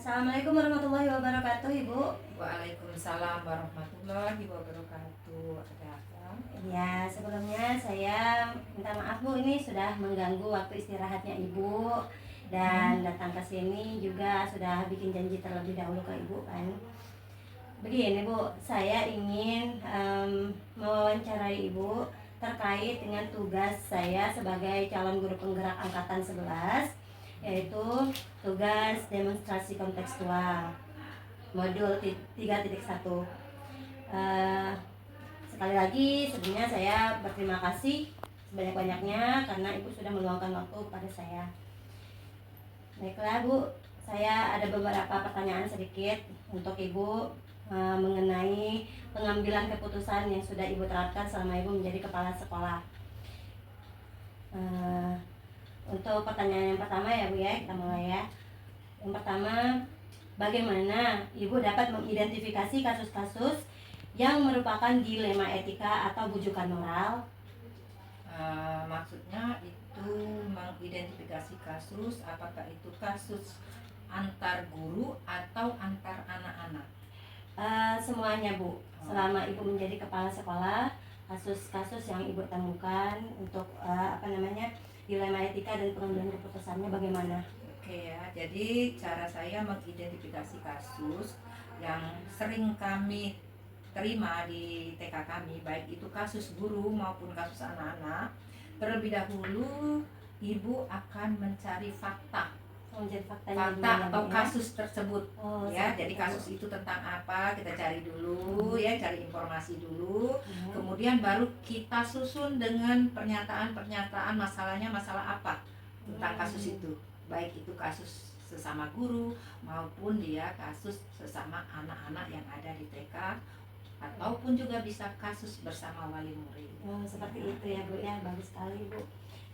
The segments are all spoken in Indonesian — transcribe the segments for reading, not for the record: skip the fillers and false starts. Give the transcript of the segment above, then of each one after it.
Assalamualaikum warahmatullahi wabarakatuh, Ibu. Waalaikumsalam warahmatullahi wabarakatuh. Ada apa? Ya, sebelumnya saya minta maaf Bu, ini sudah mengganggu waktu istirahatnya Ibu dan datang ke sini juga sudah bikin janji terlebih dahulu ke Ibu kan. Begini Bu, saya ingin mewawancarai Ibu terkait dengan tugas saya sebagai calon guru penggerak angkatan 11, yaitu tugas demonstrasi kontekstual modul 3.1. Sekali lagi sebelumnya saya berterima kasih sebanyak-banyaknya karena Ibu sudah meluangkan waktu pada saya. Baiklah Bu, saya ada beberapa pertanyaan sedikit untuk Ibu mengenai pengambilan keputusan yang sudah Ibu terapkan selama Ibu menjadi kepala sekolah. Untuk pertanyaan yang pertama ya Bu ya, kita mulai ya. Yang pertama, bagaimana Ibu dapat mengidentifikasi kasus-kasus yang merupakan dilema etika atau bujukan moral? Maksudnya itu mengidentifikasi kasus, apakah itu kasus antar guru atau antar anak-anak? Semuanya Bu. Selama Ibu menjadi kepala sekolah, kasus-kasus yang Ibu temukan untuk dilema etika dan pengambilan keputusannya bagaimana? Oke ya, jadi cara saya mengidentifikasi kasus yang sering kami terima di TK kami, baik itu kasus guru maupun kasus anak-anak. Terlebih dahulu ibu akan mencari fakta atau kasus tersebut ya. Jadi kasus itu tentang apa, kita cari dulu ya, cari informasi dulu. Kemudian baru kita susun dengan pernyataan-pernyataan masalahnya, masalah apa tentang kasus itu, baik itu kasus sesama guru maupun dia kasus sesama anak-anak yang ada di TK, ataupun juga bisa kasus bersama wali murid. Seperti itu ya Bu ya, bagus sekali Bu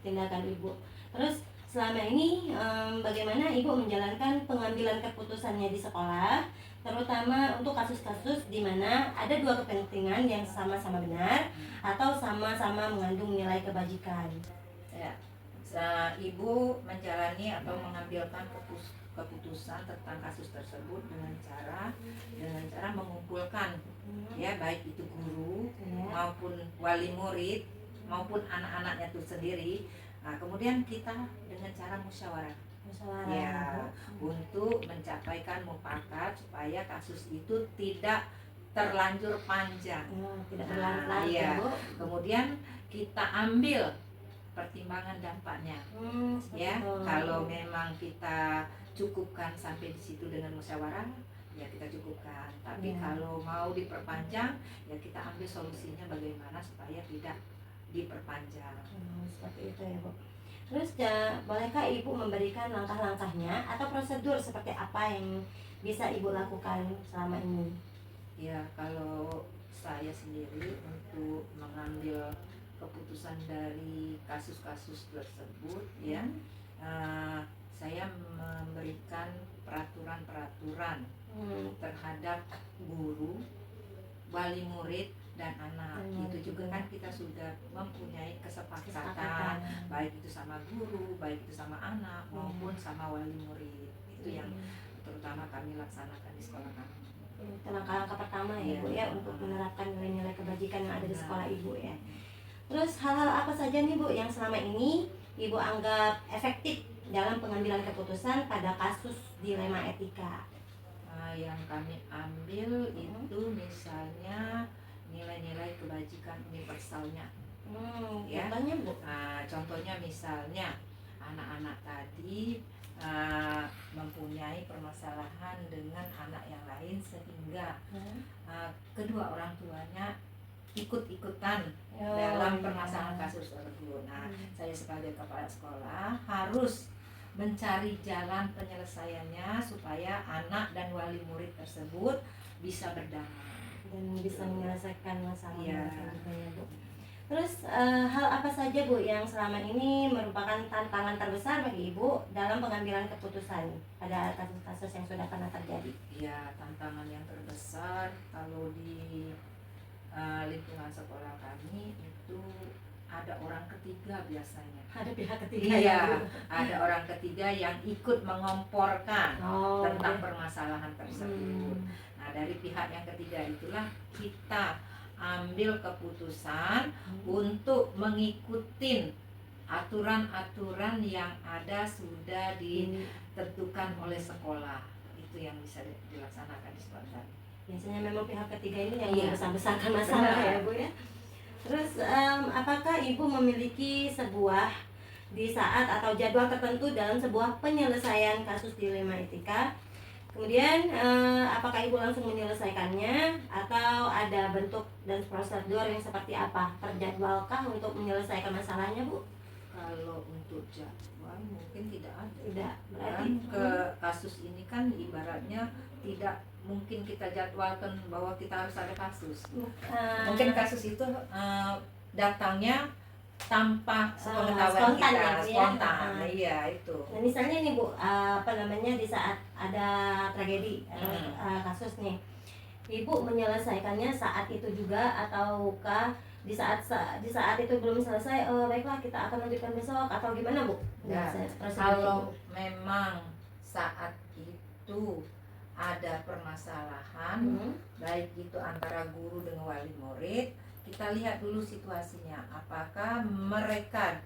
tindakan Ibu. Terus selama ini bagaimana Ibu menjalankan pengambilan keputusannya di sekolah, terutama untuk kasus-kasus di mana ada dua kepentingan yang sama-sama benar atau sama-sama mengandung nilai kebajikan? Ya, ibu menjalani atau mengambilkan keputusan tentang kasus tersebut dengan cara mengumpulkan ya, baik itu guru maupun wali murid maupun anak-anaknya itu sendiri. Nah, kemudian kita dengan cara musyawarah ya, untuk mencapaikan mufakat supaya kasus itu tidak terlanjur panjang, tidak berlarut-larut ya. Bu. Kemudian kita ambil pertimbangan dampaknya ya. Kalau memang kita cukupkan sampai di situ dengan musyawarah, ya kita cukupkan. Tapi kalau mau diperpanjang, ya kita ambil solusinya bagaimana supaya tidak diperpanjang. Seperti itu ya Bu. Terus bolehkah Ibu memberikan langkah-langkahnya atau prosedur seperti apa yang bisa Ibu lakukan selama ini? Ya, kalau saya sendiri untuk mengambil keputusan dari kasus-kasus tersebut ya, saya memberikan peraturan-peraturan terhadap guru, wali murid dan anak. Itu juga kan kita sudah mempunyai kesepakatan, baik itu sama guru, baik itu sama anak maupun sama wali murid. Itu yang terutama kami laksanakan di sekolah kami. Itu langkah-langkah pertama ya Bu ya, untuk menerapkan nilai-nilai kebajikan yang ada di sekolah Ibu ya. Terus hal-hal apa saja nih Bu yang selama ini Ibu anggap efektif dalam pengambilan keputusan pada kasus dilema etika? Yang kami ambil itu misalnya nilai-nilai kebajikan universalnya. Ya. Contohnya Bu? Contohnya misalnya anak-anak tadi mempunyai permasalahan dengan anak yang lain sehingga kedua orang tuanya ikut-ikutan dalam permasalahan kasus tersebut. Nah, saya sebagai kepala sekolah harus mencari jalan penyelesaiannya supaya anak dan wali murid tersebut bisa berdamai dan bisa menyelesaikan masalahnya juga ya Bu. Terus hal apa saja Bu yang selama ini merupakan tantangan terbesar bagi Ibu dalam pengambilan keputusan pada kasus-kasus yang sudah pernah terjadi? Ya, tantangan yang terbesar kalau di lingkungan sekolah kami itu ada orang ketiga biasanya. Ada pihak ketiga Iya, ya, Bu? ada orang ketiga yang ikut mengomporkan Oh, tentang oke. permasalahan tersebut. Nah, dari pihak yang ketiga itulah kita ambil keputusan untuk mengikuti aturan-aturan yang ada sudah ditentukan oleh sekolah. Itu yang bisa dilaksanakan di sekolah. Biasanya memang pihak ketiga ini yang Iya. membesar-besarkan masalah Benar. ya, Bu ya. Terus apakah Ibu memiliki sebuah di saat atau jadwal tertentu dalam sebuah penyelesaian kasus dilema etika? Kemudian apakah Ibu langsung menyelesaikannya atau ada bentuk dan prosedur yang seperti apa? Terjadwalkah untuk menyelesaikan masalahnya, Bu? Kalau untuk jadwal mungkin tidak ada. Tidak, berarti Dan ke kasus ini kan ibaratnya tidak mungkin kita jadwalkan bahwa kita harus ada kasus. Mungkin kasus itu datangnya tanpa sepengetahuan spontan kita, ya, Bu, ya? spontan. Iya, itu. Nah, misalnya nih, Bu, apa namanya, di saat ada tragedi atau kasus nih, Ibu menyelesaikannya saat itu juga ataukah di saat itu belum selesai, baiklah kita akan lanjutkan besok atau gimana, Bu? Ya, kalau memang saat itu ada permasalahan, baik itu antara guru dengan wali murid, kita lihat dulu situasinya, apakah mereka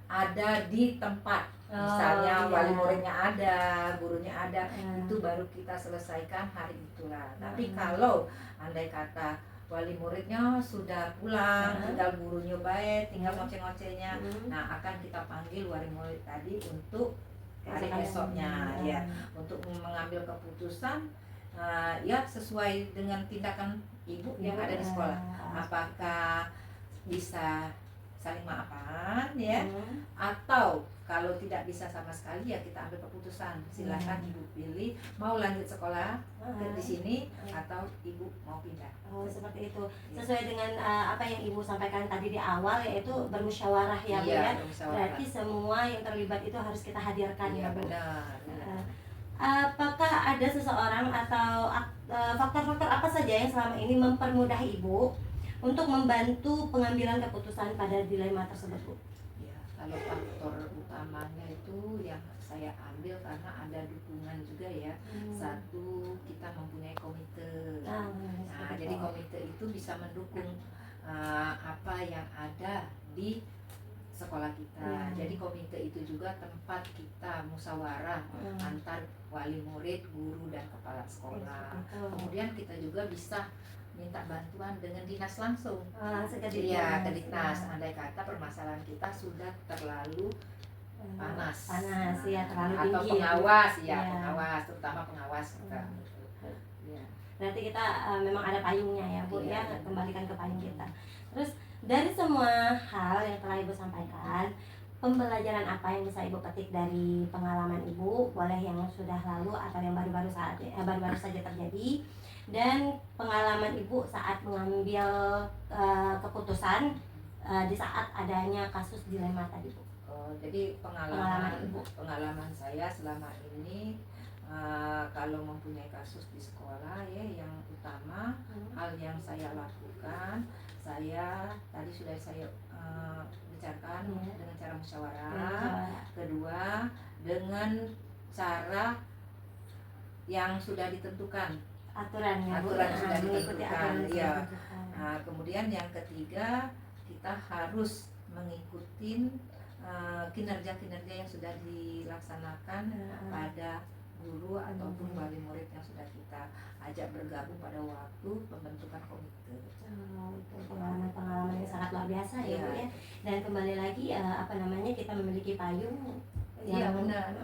ada di tempat, misalnya wali muridnya ada, gurunya ada, itu baru kita selesaikan hari itulah. Tapi kalau andai kata wali muridnya sudah pulang, tinggal gurunya baik, tinggal ngoceh-ngocehnya, nah akan kita panggil wali murid tadi untuk hari esoknya, ya, untuk mengambil keputusan ya sesuai dengan tindakan ibu yang ada di sekolah. Apakah bisa saling maafan, ya, atau kalau tidak bisa sama sekali ya kita ambil keputusan, silakan ibu pilih mau lanjut sekolah di sini atau ibu mau pindah. Oh, seperti itu. Sesuai dengan apa yang Ibu sampaikan tadi di awal, yaitu bermusyawarah ya, Bu, ya. Berarti semua yang terlibat itu harus kita hadirkan, ya, Bu. Benar. Apakah ada seseorang atau faktor-faktor apa saja yang selama ini mempermudah Ibu untuk membantu pengambilan keputusan pada dilema tersebut, Bu? Ya, kalau faktor utamanya itu yang saya ambil karena ada dukungan juga ya. Satu, kita mempunyai komite. Nah, jadi komite itu bisa mendukung apa yang ada di sekolah kita. Jadi komite itu juga tempat kita musyawarah antar wali murid, guru dan kepala sekolah. Kemudian kita juga bisa minta bantuan dengan dinas langsung. Iya, ke dinas. Andai kata permasalahan kita sudah terlalu panas ya, terlalu atau tinggi, pengawas ya. Pengawas, terutama pengawas kita. Ya. Berarti kita memang ada payungnya ya, Bu, Iya, ya, kembalikan ke payung kita. Terus dari semua hal yang telah Ibu sampaikan, pembelajaran apa yang bisa Ibu petik dari pengalaman Ibu, boleh yang sudah lalu atau yang baru-baru saja terjadi, dan pengalaman Ibu saat mengambil keputusan di saat adanya kasus dilema tadi, Bu? Jadi pengalaman saya selama ini kalau mempunyai kasus di sekolah ya, yang utama hal yang saya lakukan, saya tadi sudah saya bicarakan dengan cara musyawarah. Kedua, dengan cara yang sudah ditentukan, aturan sudah ditentukan, ya. Nah, kemudian yang ketiga, kita harus mengikuti kinerja-kinerja yang sudah dilaksanakan pada guru ataupun wali murid yang sudah kita ajak bergabung pada waktu pembentukan komite. Itu pengalaman yang sangat luar biasa ya, Bu, ya. Dan kembali lagi kita memiliki payung yang benar,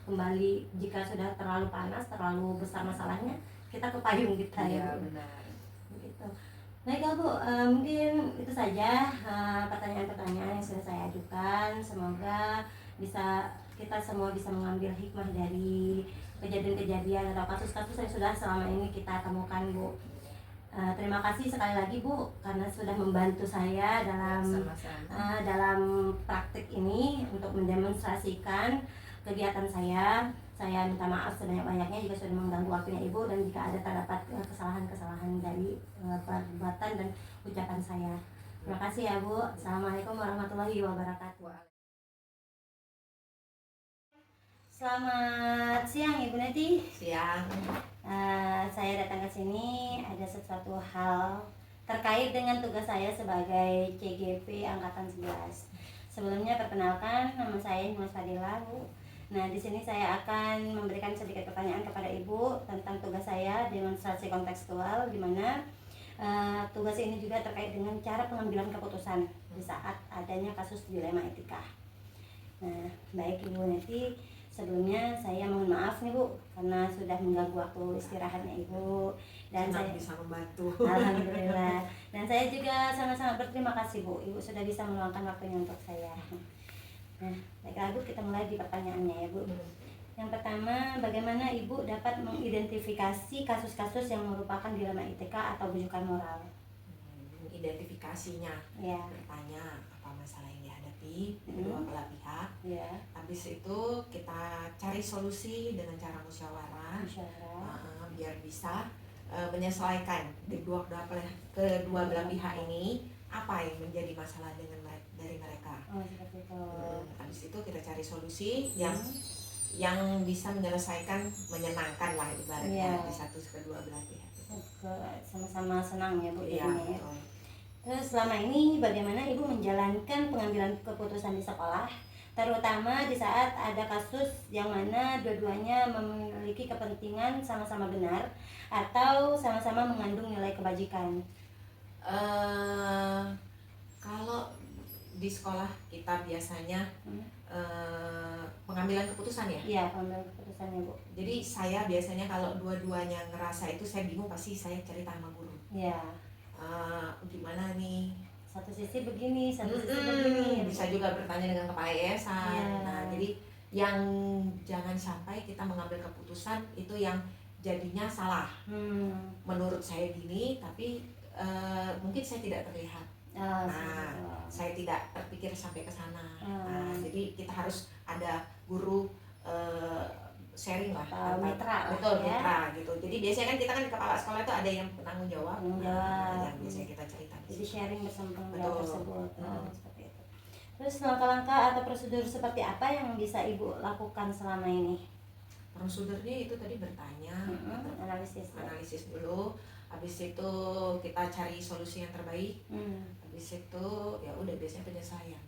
kembali jika sudah terlalu panas, terlalu besar masalahnya, kita ke payung kita, ya, Bu. Benar. Begitu. Baiklah, Bu, mungkin itu saja pertanyaan-pertanyaan yang sudah saya ajukan. Semoga kita semua bisa mengambil hikmah dari kejadian-kejadian atau kasus-kasus yang sudah selama ini kita temukan, Bu. Terima kasih sekali lagi, Bu, karena sudah membantu saya dalam praktik ini untuk mendemonstrasikan kegiatan saya. Saya minta maaf sebanyak-banyaknya jika sudah mengganggu waktunya Ibu dan jika ada terdapat kesalahan-kesalahan dari perbuatan dan ucapan saya. Terima kasih ya Bu. Assalamualaikum warahmatullahi wabarakatuh. Selamat siang Ibu Neti. Siang. Saya datang ke sini ada sesuatu hal terkait dengan tugas saya sebagai CGP Angkatan 11. Sebelumnya perkenalkan, nama saya Mas Fadila, Bu. Nah, di sini saya akan memberikan sedikit pertanyaan kepada Ibu tentang tugas saya, demonstrasi kontekstual, di mana tugas ini juga terkait dengan cara pengambilan keputusan di saat adanya kasus dilema etika. Nah, baik Ibu Neti, sebelumnya saya mohon maaf nih Bu karena sudah mengganggu waktu istirahatnya Ibu, dan Senang saya bisa membantu. Alhamdulillah. Dan saya juga sangat-sangat berterima kasih Bu, Ibu sudah bisa meluangkan waktunya untuk saya. Nah, baiklah Bu, kita mulai di pertanyaannya ya Bu. Yang pertama, bagaimana Ibu dapat mengidentifikasi kasus-kasus yang merupakan dilema etika atau bujukan moral? Identifikasinya, Ya. bertanya apa masalah yang dihadapi kedua belah pihak. Ya. Habis itu kita cari solusi dengan cara musyawarah. Biar bisa menyesuaikan kedua belah pihak ini apa yang menjadi masalah dari mereka. Seperti itu. Habis itu kita cari solusi yang bisa menyelesaikan, menyenangkan lah ibaratnya di satu kedua belah pihak. Sama-sama senang ya Bu. Iya, betul. Terus selama ini bagaimana Ibu menjalankan pengambilan keputusan di sekolah, terutama di saat ada kasus yang mana dua-duanya memiliki kepentingan sama-sama benar atau sama-sama mengandung nilai kebajikan? Kalau di sekolah kita biasanya pengambilan keputusan ya? Iya, pengambilan keputusannya Bu. Jadi saya biasanya kalau dua-duanya ngerasa itu saya bingung, pasti saya cerita sama guru. Iya. Gimana nih? Satu sisi begini, satu sisi begini. Bisa juga bertanya dengan kepala yayasan. Ya. Nah, jadi yang jangan sampai kita mengambil keputusan itu yang jadinya salah. Menurut saya gini, tapi mungkin saya tidak terlihat. Saya tidak terpikir sampai ke sana. Jadi kita harus ada guru sharing lah, mitra, betul ya. Mitra gitu. Jadi biasanya kan kita kan di kepala sekolah itu ada yang penanggung jawab, yang biasanya kita cerita. Jadi sharing bersama penanggung tersebut. Seperti itu. Terus langkah-langkah atau prosedur seperti apa yang bisa Ibu lakukan selama ini? Prosedurnya itu tadi bertanya, analisis dulu. Habis itu kita cari solusi yang terbaik. Habis itu ya udah biasanya penyelesaian.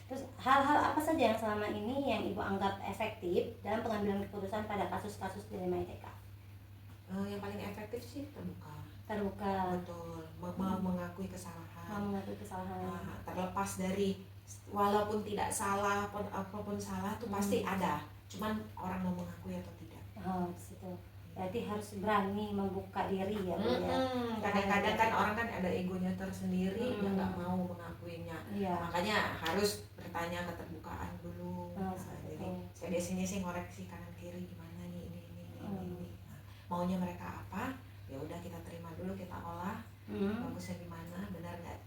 Terus hal-hal apa saja yang selama ini yang Ibu anggap efektif dalam pengambilan keputusan pada kasus-kasus dilema etika? Yang paling efektif sih terbuka. Betul. Mau mengakui kesalahan. Terlepas dari walaupun tidak salah, apapun salah tuh pasti ada. Cuman orang mau mengakui atau tidak. Situ. Berarti harus berani membuka diri ya Bu ya. Kadang-kadang kan orang kan ada egonya tersendiri, dia nggak mau mengakuinya. Makanya harus bertanya, keterbukaan dulu. Jadi saya biasanya sih ngoreksi kanan kiri, gimana nih ini. Maunya mereka apa? Ya udah kita terima dulu, kita olah. Bagusnya gimana? Benar nggak?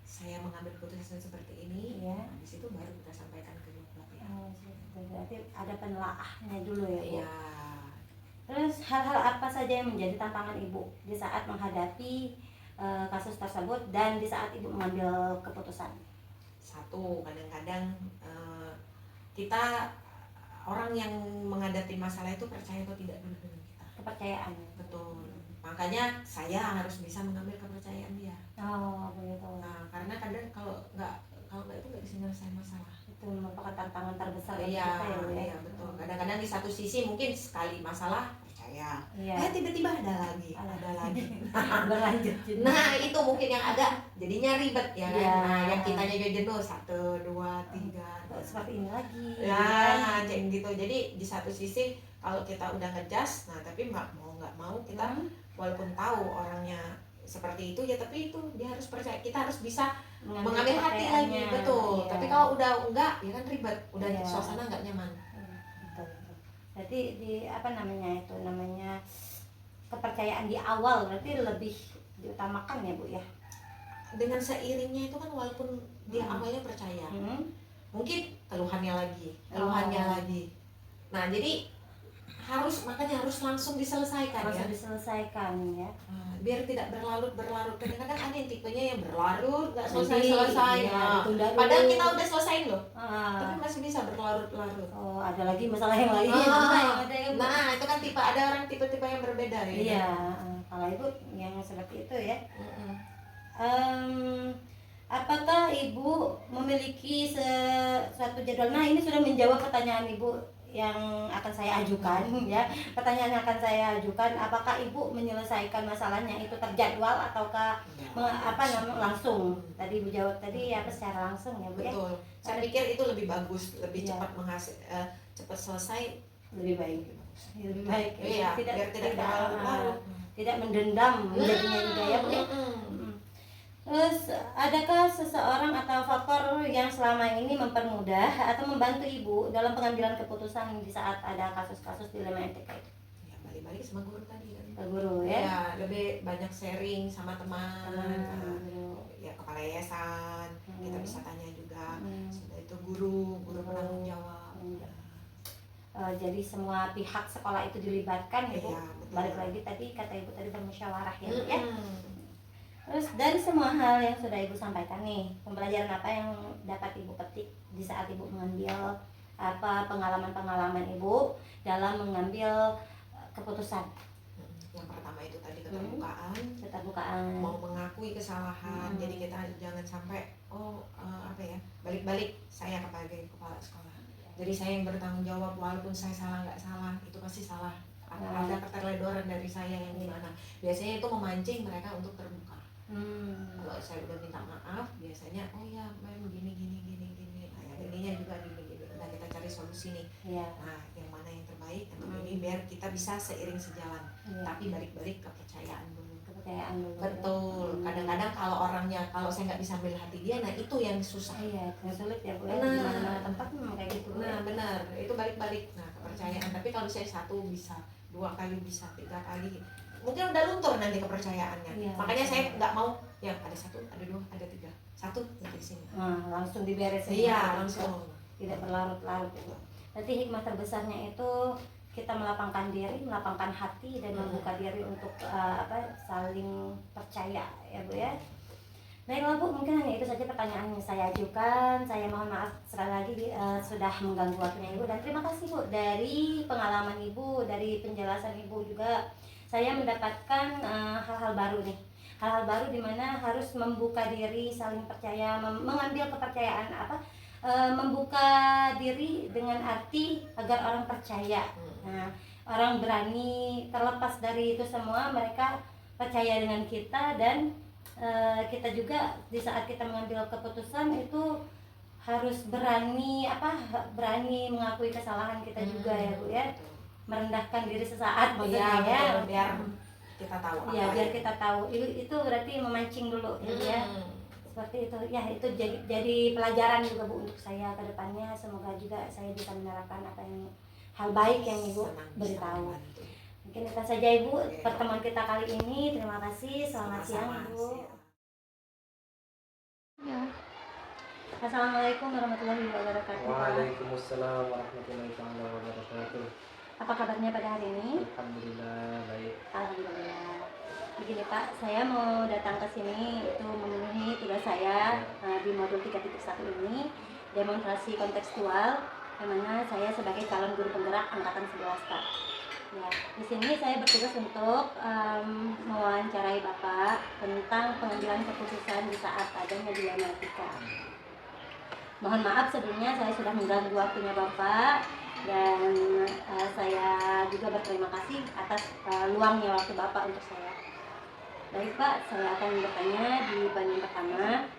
Saya mengambil keputusan seperti ini. Di situ baru kita sampaikan ke dua belah pihak. Berarti ada penelaahnya dulu ya Bu. Iya. Terus hal-hal apa saja yang menjadi tantangan Ibu di saat menghadapi kasus tersebut dan di saat Ibu mengambil keputusan? Satu, kadang-kadang kita orang yang menghadapi masalah itu percaya atau tidak dulu dengan kita. Kepercayaan. Betul. Makanya saya harus bisa mengambil kepercayaan dia. Begitu. Nah, karena kadang kalau nggak itu nggak bisa menyelesaikan masalah. Itu merupakan tantangan terbesar Iya, kita ya Bu ya. Iya betul. Kadang-kadang di satu sisi mungkin sekali masalah percaya, tiba-tiba ada lagi. Berlanjut. Nah itu mungkin yang agak jadinya ribet ya kan. Nah yang kitanya juga jenuh 1, 2, 3. Seperti ini lagi. Kayak gitu. Jadi di satu sisi kalau kita udah ngejas, nah tapi nggak mau kita walaupun tahu orangnya seperti itu ya, tapi itu dia harus percaya, kita harus bisa mengambil hati lagi, betul. Tapi kalau udah enggak ya kan ribet, udah suasana nggak nyaman. Betul. Berarti namanya kepercayaan di awal berarti lebih diutamakan ya Bu ya. Dengan seiringnya itu kan walaupun dia awalnya percaya, mungkin keluhannya lagi. Nah jadi makanya harus langsung diselesaikan Langsung ya. diselesaikan ya. Biar tidak berlarut-berlarut. Kadang-kadang ada yang tipenya yang berlarut nggak Nanti, selesai-selesai. iya, ditunda dulu. Padahal kita udah selesaiin loh, tapi Ah, masih bisa berlarut-larut. oh ada lagi masalah yang lain. Ah, Ada yang nah itu kan ada orang tipe-tipe yang berbeda ya. iya, kalau ibu yang seperti itu ya. Mm-mm. Apakah ibu memiliki suatu jadwal? Nah ini sudah menjawab pertanyaan ibu yang akan saya ajukan ya. Pertanyaan yang akan saya ajukan, apakah ibu menyelesaikan masalahnya itu terjadwal ataukah langsung? Tadi ibu jawab tadi apa secara langsung ya bu ya. Betul. Saya pikir itu lebih bagus, lebih Iya. cepat cepat selesai. Lebih baik. Lebih baik. Iya, biar tidak berlarut-larut. Tidak mendendam menjadinya juga ya bu ya. Terus, adakah seseorang atau faktor yang selama ini mempermudah atau membantu ibu dalam pengambilan keputusan di saat ada kasus-kasus dilema etika itu? Ya balik-balik sama guru tadi kan. Pak Guru ya? Ya, lebih banyak sharing sama teman, Guru. ya kepala yayasan, kita bisa tanya juga. Sudah itu guru penanggung jawab. Jadi semua pihak sekolah itu dilibatkan ya bu. Iya, betul. Balik lagi tadi kata ibu tadi bermusyawarah ya bu ya. Terus dari semua hal yang sudah ibu sampaikan nih, pembelajaran apa yang dapat ibu petik di saat ibu mengambil pengalaman-pengalaman ibu dalam mengambil keputusan? Yang pertama itu tadi keterbukaan, mau mengakui kesalahan. Jadi kita jangan sampai balik-balik saya sebagai kepala sekolah. Jadi saya yang bertanggung jawab walaupun saya salah nggak salah, itu pasti salah. Ada keterledoran dari saya yang gimana. Biasanya itu memancing mereka untuk terbuka. Kalau saya udah minta maaf, biasanya oh ya memang gini. Nah, yang ininya juga gini. Nah kita cari solusi nih. Nah yang mana yang terbaik untuk ini biar kita bisa seiring sejalan. Tapi balik-balik kepercayaan dulu. Betul. Kadang-kadang kalau saya nggak bisa ambil hati dia, nah itu yang susah. Iya, sulit ya bu. Nah, Di mana-mana tempat memang kayak gitu. Nah benar, itu balik-balik. Nah kepercayaan. Tapi kalau saya 1 bisa, 2 kali bisa, 3 kali, mungkin udah luntur nanti kepercayaannya. Makanya saya nggak mau yang ada 1, ada 2, ada 3. 1 di sini. Langsung diberesin. Iya, langsung. Tidak berlarut-larut itu. Berarti hikmah terbesarnya itu kita melapangkan diri, melapangkan hati dan membuka diri untuk saling percaya ya bu ya. Baiklah bu, mungkin hanya itu saja pertanyaan yang saya ajukan. Saya mohon maaf sekali lagi sudah mengganggu waktunya ibu, dan terima kasih bu dari pengalaman ibu, dari penjelasan ibu juga saya mendapatkan hal-hal baru nih. Hal-hal baru di mana harus membuka diri, saling percaya, mengambil kepercayaan membuka diri dengan arti agar orang percaya. Nah, orang berani terlepas dari itu semua, mereka percaya dengan kita, dan kita juga di saat kita mengambil keputusan itu harus berani mengakui kesalahan kita juga ya bu ya, merendahkan diri sesaat maksudnya ya, biar kita tahu ya biar kita tahu itu berarti memancing dulu ya. Seperti itu ya, itu jadi pelajaran juga bu untuk saya ke depannya. Semoga juga saya bisa menerapkan apa yang hal baik yang ibu beritahu. Mungkin itu saja ibu pertemuan kita kali ini. Terima kasih, selamat siang ibu. Ya. Assalamualaikum warahmatullahi wabarakatuh. Waalaikumsalam warahmatullahi wabarakatuh. Apa kabarnya pada hari ini? Alhamdulillah baik. Alhamdulillah. Begini Pak, saya mau datang ke sini itu memenuhi tugas saya di modul 3.1 ini, demonstrasi kontekstual, yang mana saya sebagai calon guru penggerak angkatan 11 Pak. Ya, di sini saya bertugas untuk mewawancarai Bapak tentang pengambilan keputusan di saat adanya dilema etika. Mohon maaf sebelumnya saya sudah mengganggu waktunya Bapak, dan saya juga berterima kasih atas luangnya waktu Bapak untuk saya. Baik Pak, saya akan bertanya di bagian pertama,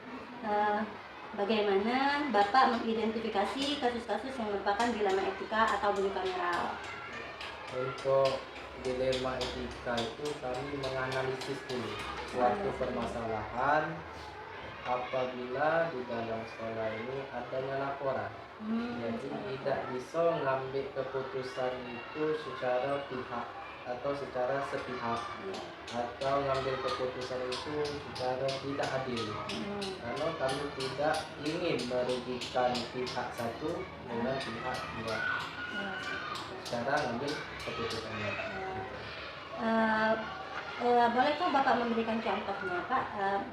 bagaimana Bapak mengidentifikasi kasus-kasus yang merupakan dilema etika atau bully kameral? Untuk dilema etika itu kami menganalisis dulu suatu permasalahan apabila di dalam sekolah ini adanya laporan. Jadi tidak bisa ngambil keputusan itu secara pihak atau secara sepihak, atau ngambil keputusan itu secara tidak adil, karena kami tidak ingin merugikan pihak satu dengan pihak dua. cara ngambil keputusannya. Bolehkah Bapak memberikan contohnya, Pak?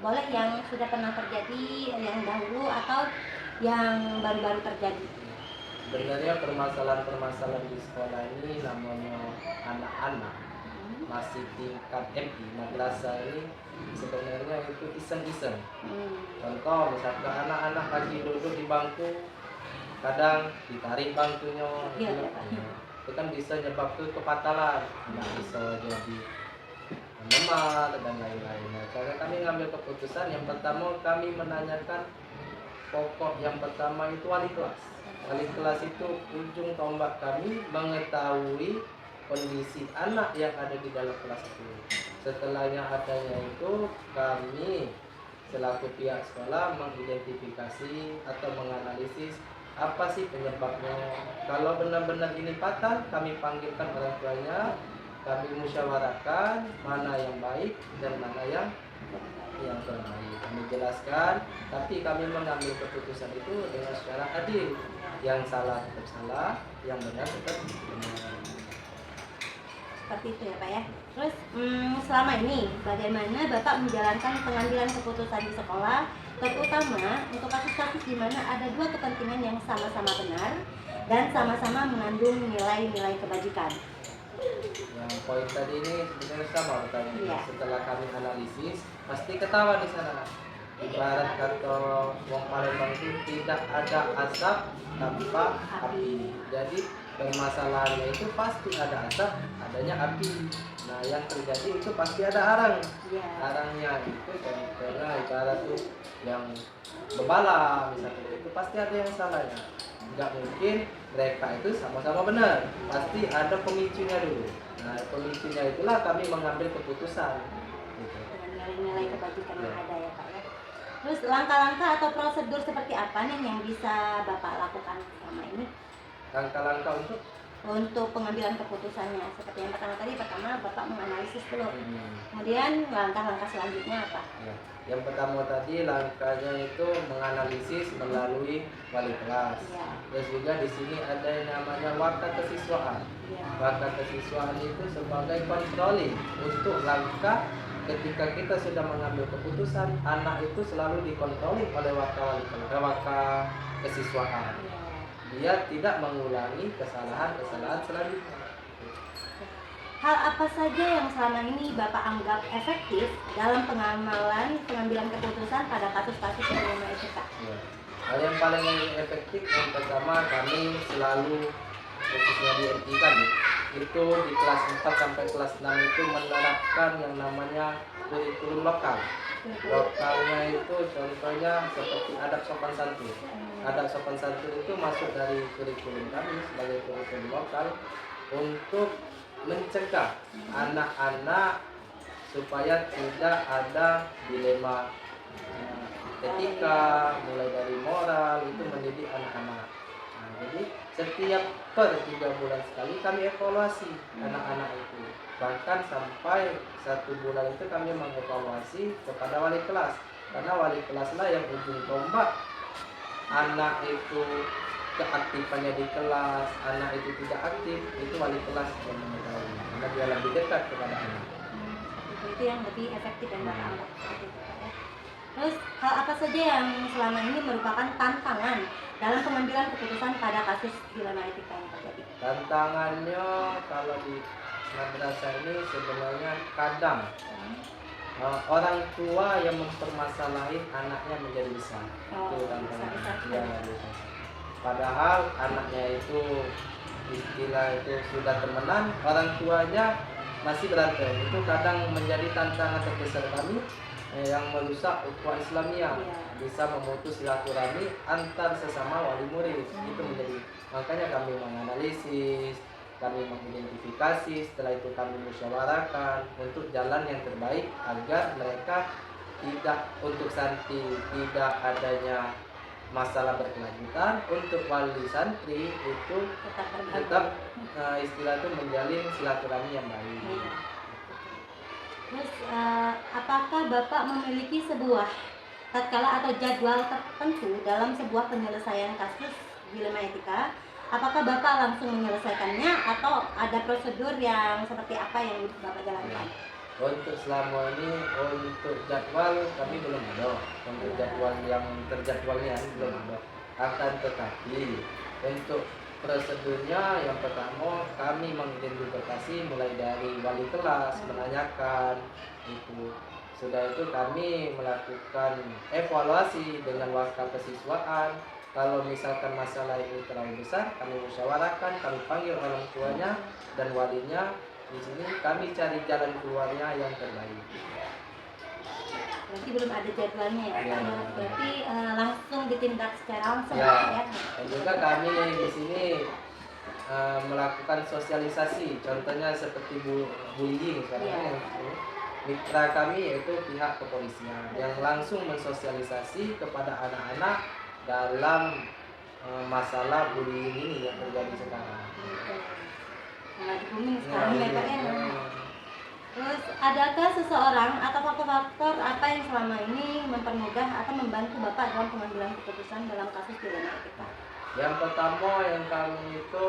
Boleh yang sudah pernah terjadi yang dahulu atau yang baru-baru terjadi? Sebenarnya permasalahan-permasalahan di sekolah ini namanya anak-anak masih tingkat MI madrasah ini sebenarnya itu iseng-iseng. Contoh misalkan anak-anak lagi duduk di bangku, kadang ditarik bangkunya, itu kan bisa nyebabkan kepatalan, nggak bisa jadi memar dan lain-lain. Nah, cara kami ngambil keputusan yang pertama kami menanyakan pokok yang pertama itu wali kelas. Wali kelas itu ujung tombak kami mengetahui kondisi anak yang ada di dalam kelas itu. Setelahnya adanya itu kami selaku pihak sekolah mengidentifikasi atau menganalisis apa sih penyebabnya. Kalau benar-benar ini fatal, kami panggilkan orang tuanya, kami musyawarahkan mana yang baik dan mana yang kurang baik. Kami jelaskan, tapi kami mengambil keputusan itu dengan secara adil. Yang salah tetap salah, yang benar tetap benar. Seperti itu ya Pak ya. Terus selama ini bagaimana Bapak menjalankan pengambilan keputusan di sekolah, terutama untuk kasus-kasus di mana ada dua kepentingan yang sama-sama benar dan sama-sama mengandung nilai-nilai kebajikan? Yang poin tadi ini sebenarnya sama pertanyaan. Iya. Setelah kami analisis, pasti ketawa di sana. Ibarat kata wong Palembang itu tidak ada asap tanpa api. Jadi permasalahannya itu pasti ada asap, adanya api. Nah yang terjadi itu pasti ada arang. Iya. Arangnya itu contohnya ibarat tuh yang bebala misalnya, itu pasti ada yang salahnya. Nggak mungkin mereka itu sama-sama benar, pasti ada pemicunya dulu. Nah pemicunya itulah kami mengambil keputusan gitu. Dengan nilai-nilai kebajikan yang ada ya Pak ya. Terus langkah-langkah atau prosedur seperti apa nih yang bisa Bapak lakukan selama ini Langkah-langkah untuk pengambilan keputusannya? Seperti yang pertama Bapak menganalisis dulu. Kemudian langkah-langkah selanjutnya apa? Ya. Yang pertama tadi langkahnya itu menganalisis melalui wali kelas. Ya. Terus juga di sini ada yang namanya waktu kesiswaan. Ya. Waktu kesiswaan itu sebagai controlling untuk langkah ketika kita sudah mengambil keputusan, anak itu selalu dikontroli oleh waktu kesiswaan. Ya. Dia tidak mengulangi kesalahan-kesalahan selanjutnya. Hal apa saja yang selama ini Bapak anggap efektif dalam pengambilan keputusan pada kasus-kasus yang etika? Ya. Hal yang paling efektif yang pertama kami selalu khususnya di MI kan itu di kelas 4 sampai kelas 6 itu menerapkan yang namanya kurikulum lokal. Lokalnya itu contohnya seperti adab sopan santun. Adab sopan santun itu masuk dari kurikulum kami sebagai kurikulum lokal untuk mencegah anak-anak supaya tidak ada dilema etika, mulai dari moral itu mendidik anak-anak. Nah, jadi setiap per 3 bulan sekali kami evaluasi anak-anak itu. Bahkan sampai 1 bulan itu kami mengevaluasi kepada wali kelas. Karena wali kelaslah yang ujung tombak anak itu keaktifannya di kelas, anak itu tidak aktif, itu wali kelas yang mengetahui. Karena dia lebih dekat kepada anak. Itu yang lebih efektif dan Bapak anggap seperti itu Pak ya. Terus hal apa saja yang selama ini merupakan tantangan dalam pengambilan keputusan pada kasus dilema etika yang terjadi? Tantangannya kalau di madrasah ini sebenarnya kadang orang tua yang mempermasalahin anaknya menjadi besar. Itu tantangan. Ya, padahal anaknya itu istilah itu sudah temenan, orang tuanya masih berantem. Itu kadang menjadi tantangan terbesar kami yang merusak ukhuwah Islamiyah, bisa memutus silaturahmi antar sesama wali murid. Itu menjadi, makanya kami menganalisis, kami mengidentifikasi, setelah itu kami musyawarahkan untuk jalan yang terbaik agar mereka tidak, untuk santri tidak adanya masalah berkelanjutan, untuk wali santri itu tetap istilah itu menjalin silaturahmi yang baik. Terus apakah Bapak memiliki sebuah tatkala atau jadwal tertentu dalam sebuah penyelesaian kasus dilema etika apakah Bapak langsung menyelesaikannya atau ada prosedur yang seperti apa yang Bapak jalankan? Untuk selama ini untuk jadwal kami belum ada. Untuk jadwal yang terjadwalnya belum ada. Akan tetapi untuk prosedurnya yang pertama kami mengidentifikasi mulai dari wali kelas menanyakan itu. Sudah itu kami melakukan evaluasi dengan wakil kesiswaan. Kalau misalkan masalah ini terlalu besar, kami musyawarahkan, kami panggil orang tuanya dan walinya. Di sini kami cari jalan keluarnya yang terbaik. Berarti belum ada jadwalnya ya, Ya. berarti langsung ditindak secara langsung Ya. ya. Dan juga kami di sini melakukan sosialisasi, contohnya seperti bullying sekarang Ya. ini. Mitra kami yaitu pihak kepolisian yang langsung mensosialisasi kepada anak-anak dalam masalah bullying ini yang terjadi sekarang. Lagi booming sekarang ya Pak ya. Ya. Terus adakah seseorang atau faktor-faktor apa yang selama ini mempermudah atau membantu Bapak dalam pengambilan keputusan dalam kasus pidana etika? Yang pertama yang kami itu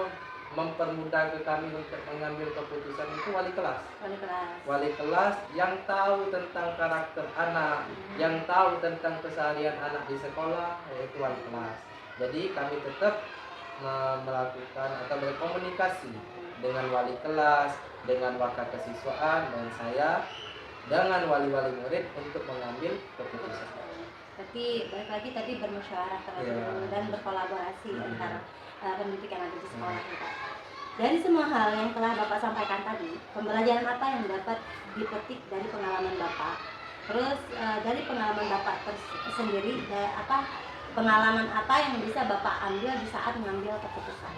mempermudah ke kami untuk mengambil keputusan itu wali kelas. Wali kelas. Wali kelas yang tahu tentang karakter anak, yang tahu tentang keseharian anak di sekolah, yaitu wali kelas. Jadi kami tetap melakukan atau berkomunikasi dengan wali kelas, dengan wakil kesiswaan, dan saya dengan wali-wali murid untuk mengambil keputusan. Tapi balik lagi tadi bermusyawarah terlebih Ya. dahulu dan berkolaborasi antara pendidik yang ada di sekolah Hmm. kita. Dari semua hal yang telah Bapak sampaikan tadi, pembelajaran apa yang dapat dipetik dari pengalaman Bapak? Terus dari pengalaman Bapak sendiri, pengalaman apa yang bisa Bapak ambil di saat mengambil keputusan?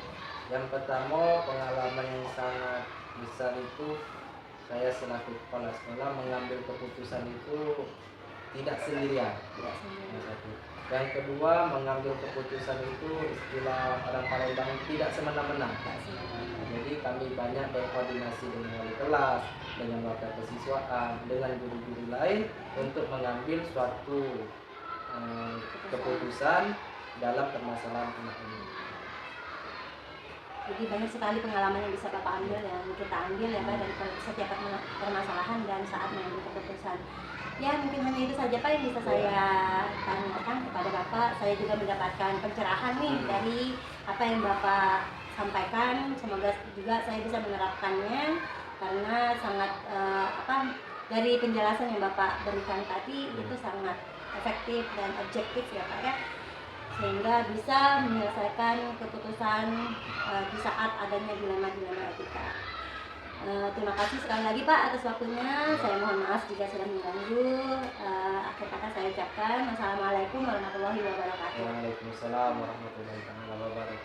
Yang pertama, pengalaman yang sangat besar itu saya selaku kepala sekolah mengambil keputusan itu tidak sendirian. Tidak sendiri. Yang satu. Yang kedua, mengambil keputusan itu istilah orang Palembang tidak semena-mena. Tidak sendiri. Jadi kami banyak berkoordinasi dengan wali kelas, dengan wakil kesiswaan, dengan guru-guru lain untuk mengambil suatu keputusan dalam permasalahan anak ini. Jadi banyak sekali pengalaman yang bisa Bapak ambil, yang kita ambil ya Pak, dari setiap permasalahan dan saat mengambil keputusan. Ya mungkin hanya itu saja Pak yang bisa saya tanyakan kepada Bapak. Saya juga mendapatkan pencerahan nih dari apa yang Bapak sampaikan. Semoga juga saya bisa menerapkannya karena sangat dari penjelasan yang Bapak berikan tadi itu sangat efektif dan objektif ya Pak ya, sehingga bisa menyelesaikan keputusan di saat adanya dilema-dilema etika. Terima kasih sekali lagi Pak atas waktunya. Saya mohon maaf jika sudah mengganggu. Akhir kata saya ucapkan wassalamualaikum warahmatullahi wabarakatuh. Waalaikumsalam warahmatullahi wabarakatuh.